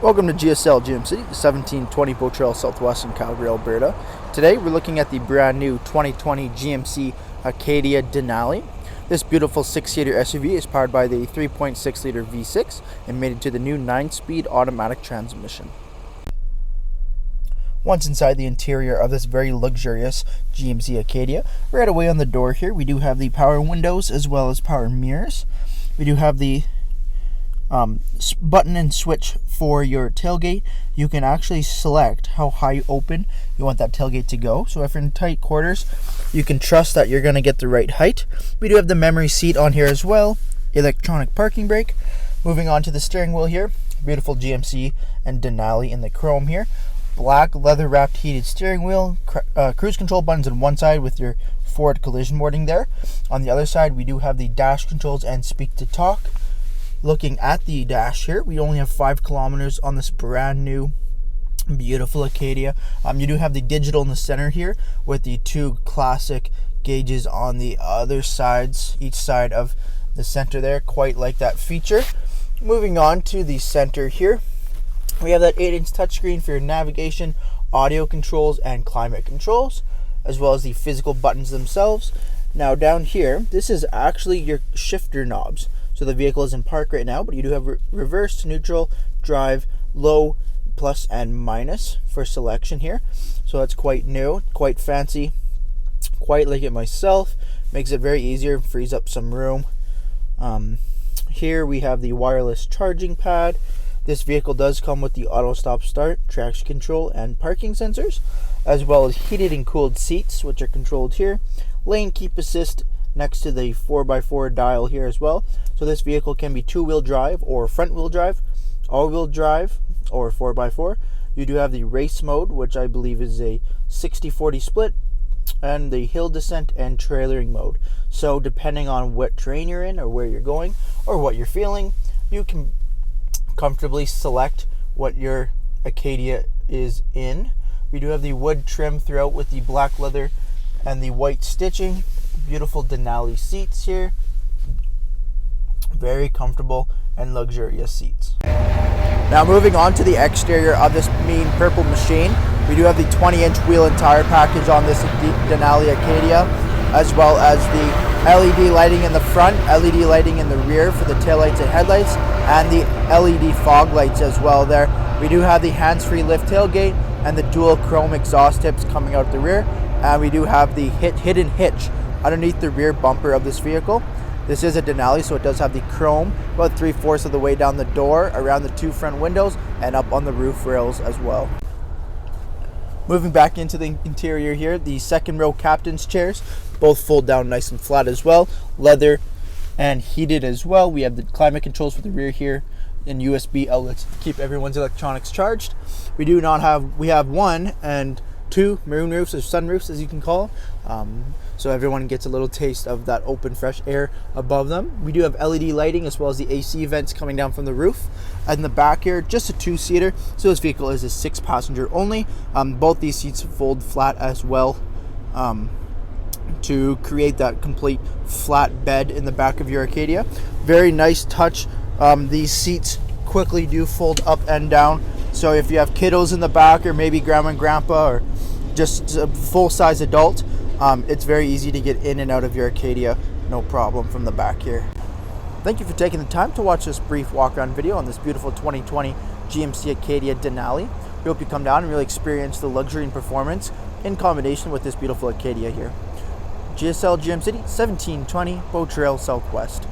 Welcome to GSL GMC, the 1720 Boat Trail Southwest in Calgary, Alberta. Today we're looking at the brand new 2020 GMC Acadia Denali. This beautiful 6-seater SUV is powered by the 3.6-liter V6 and mated to the new 9-speed automatic transmission. Once inside the interior of this very luxurious GMC Acadia, right away on the door here we do have the power windows as well as power mirrors. We do have the button and switch for your tailgate. You can actually select how high open you want that tailgate to go. So if you're in tight quarters, you can trust that you're going to get the right height. We do have the memory seat on here as well, electronic parking brake. Moving on to the steering wheel here, beautiful GMC and Denali in the chrome here. Black leather wrapped heated steering wheel, cruise control buttons on one side with your forward collision warning there. On the other side, we do have the dash controls and speak to talk. Looking at the dash here, we only have 5 kilometers on this brand new beautiful Acadia. You do have the digital in the center here with the 2 classic gauges on the other sides, each side of the center there. Quite like that feature. Moving on to the center here, we have that 8-inch touchscreen for your navigation, audio controls, and climate controls, as well as the physical buttons themselves. Now down here, this is actually your shifter knobs. So the vehicle is in park right now, but you do have reverse, neutral, drive, low, plus, and minus for selection here. So that's quite new, quite fancy, quite like it myself. Makes it very easier, frees up some room. Here we have the wireless charging pad. This vehicle does come with the auto stop start, traction control, and parking sensors, as well as heated and cooled seats, which are controlled here. Lane keep assist next to the 4x4 dial here as well. So this vehicle can be 2-wheel drive or front-wheel drive, all-wheel drive or 4x4. You do have the race mode, which I believe is a 60-40 split, and the hill descent and trailering mode. So depending on what terrain you're in or where you're going or what you're feeling, you can comfortably select what your Acadia is in. We do have the wood trim throughout with the black leather and the white stitching. Beautiful Denali seats here. Very comfortable and luxurious seats. Now moving on to the exterior of this mean purple machine, we do have the 20-inch wheel and tire package on this Denali Acadia, as well as the LED lighting in the front, LED lighting in the rear for the taillights and headlights, and the LED fog lights as well there. We do have the hands-free lift tailgate and the dual chrome exhaust tips coming out the rear, and we do have the hidden hitch underneath the rear bumper of this vehicle. This is a Denali, so it does have the chrome about 3/4 of the way down the door, around the 2 front windows, and up on the roof rails as well. Moving back into the interior here, the second row captain's chairs, both fold down nice and flat as well, leather and heated as well. We have the climate controls for the rear here and USB outlets to keep everyone's electronics charged. We have 1 and 2 maroon roofs or sunroofs, as you can call, so everyone gets a little taste of that open fresh air above them. We do have LED lighting as well as the AC vents coming down from the roof. In the back here, just a 2-seater, so this vehicle is a 6-passenger only. Both these seats fold flat as well to create that complete flat bed in the back of your Acadia. Very nice touch. These seats quickly do fold up and down, so if you have kiddos in the back or maybe grandma and grandpa or just a full-size adult, it's very easy to get in and out of your Acadia, no problem from the back here. Thank you for taking the time to watch this brief walk-around video on this beautiful 2020 GMC Acadia Denali. We hope you come down and really experience the luxury and performance in combination with this beautiful Acadia here. GSL GM City, 1720 Boat Trail Southwest.